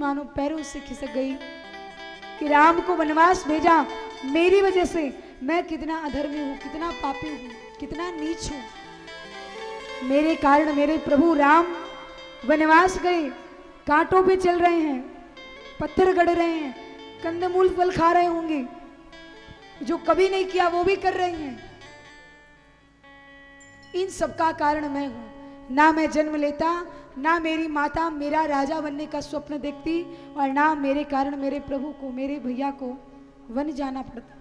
मानो पैरों से खिसक गई कि राम को वनवास भेजा मेरी वजह से। मैं कितना अधर्मी हूं, कितना पापी हूं, कितना नीच हूं। मेरे कारण मेरे प्रभु राम वनवास गए, कांटों पे चल रहे हैं, पत्थर गड़ रहे हैं, कंदमूल फल खा रहे होंगे, जो कभी नहीं किया वो भी कर रहे हैं। इन सब का कारण मैं हूं। ना मैं जन्म लेता, ना मेरी माता मेरा राजा बनने का स्वप्न देखती, और ना मेरे कारण मेरे प्रभु को, मेरे भैया को वन जाना पड़ता।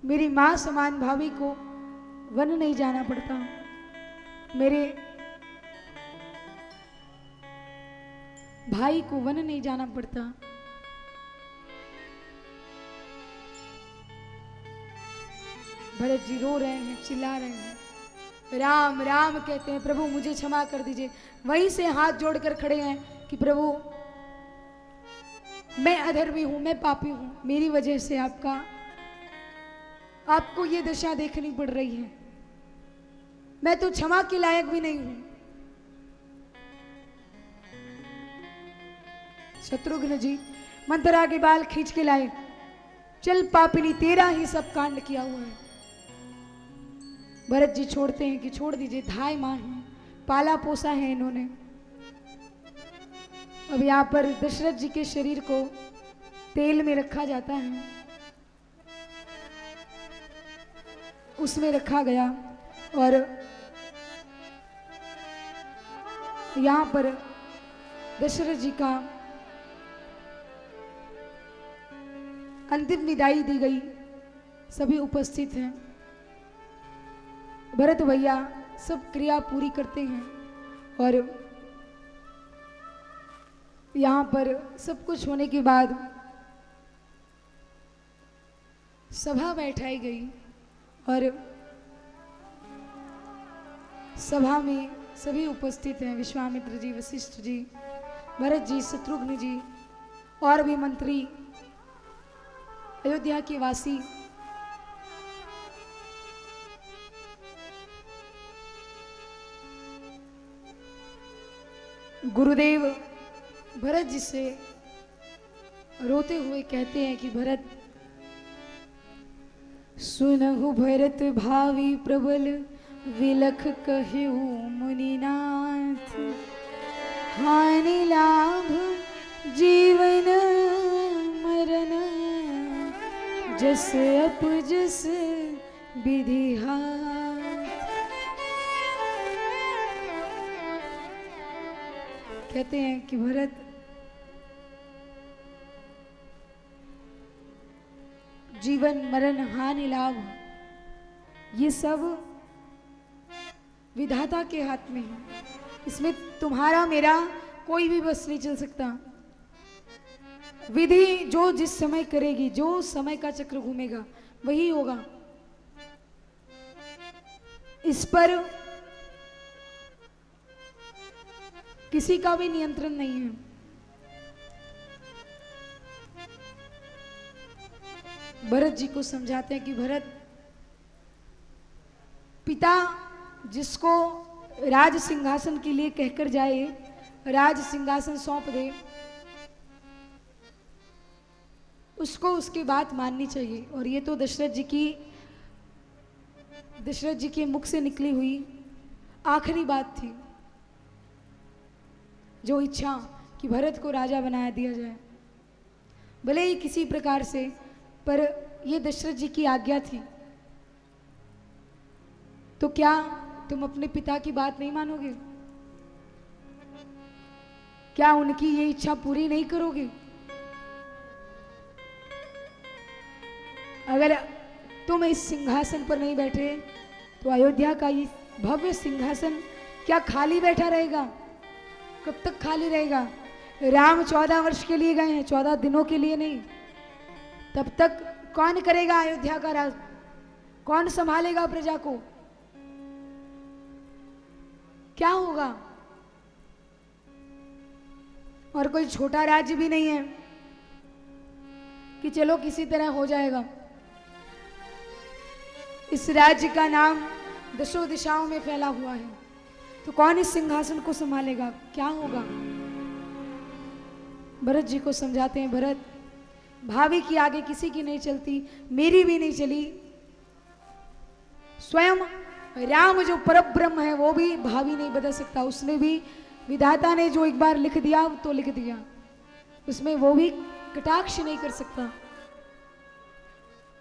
मेरी मां समान भाभी को वन नहीं जाना पड़ता। मेरे भाई को वन नहीं जाना पड़ता। भरत जी रो रहे हैं, चिल्ला रहे हैं, राम राम कहते हैं, प्रभु मुझे क्षमा कर दीजिए। वहीं से हाथ जोड़कर खड़े हैं कि प्रभु मैं अधर्मी हूं, मैं पापी हूं, मेरी वजह से आपको ये दशा देखनी पड़ रही है। मैं तो क्षमा के लायक भी नहीं हूं। शत्रुघ्न जी मंथरा के बाल खींच के लाए, चल पापिनी तेरा ही सब कांड किया हुआ है। भरत जी छोड़ते हैं कि छोड़ दीजिए, धाय मां है, पाला पोसा है इन्होंने। अब यहां पर दशरथ जी के शरीर को तेल में रखा जाता है, उसमें रखा गया, और यहां पर दशरथ जी का अंतिम विदाई दी गई। सभी उपस्थित हैं। भरत भैया सब क्रिया पूरी करते हैं, और यहां पर सब कुछ होने के बाद सभा बैठाई गई, और सभा में सभी उपस्थित हैं। विश्वामित्र जी, वशिष्ठ जी, भरत जी, शत्रुघ्न जी, और भी मंत्री, अयोध्या के वासी। गुरुदेव भरत जी से रोते हुए कहते हैं कि भरत, सुनहु भरत भावी प्रबल, विलख कहु मुनिनाथ, हानि लाभ जीवन मरण, जस अपजस विधि हाथ। कहते हैं कि भरत, जीवन मरण हानि लाभ ये सब विधाता के हाथ में है। इसमें तुम्हारा मेरा कोई भी बस नहीं चल सकता। विधि जो जिस समय करेगी, जो समय का चक्र घूमेगा वही होगा। इस पर किसी का भी नियंत्रण नहीं है। भरत जी को समझाते हैं कि भरत, पिता जिसको राज सिंहासन के लिए कहकर जाए, राज सिंहासन सौंप दे, उसको उसकी बात माननी चाहिए। और ये तो दशरथ जी के मुख से निकली हुई आखिरी बात थी, जो इच्छा कि भरत को राजा बनाया दिया जाए, भले ही किसी प्रकार से, पर ये दशरथ जी की आज्ञा थी। तो क्या तुम अपने पिता की बात नहीं मानोगे? क्या उनकी ये इच्छा पूरी नहीं करोगे? अगर तुम इस सिंहासन पर नहीं बैठे तो अयोध्या का ये भव्य सिंहासन क्या खाली बैठा रहेगा? कब तक खाली रहेगा? राम 14 वर्ष के लिए गए हैं, 14 दिनों के लिए नहीं। तब तक कौन करेगा अयोध्या का राज? कौन संभालेगा प्रजा को? क्या होगा? और कोई छोटा राज्य भी नहीं है कि चलो किसी तरह हो जाएगा। इस राज्य का नाम दशों दिशाओं में फैला हुआ है, तो कौन इस सिंहासन को संभालेगा? क्या होगा? भरत जी को समझाते हैं, भरत भावी की आगे किसी की नहीं चलती, मेरी भी नहीं चली। स्वयं राम जो परब्रह्म है वो भी भावी नहीं बदल सकता, उसने भी विधाता ने जो एक बार लिख दिया तो लिख दिया, उसमें वो भी कटाक्ष नहीं कर सकता।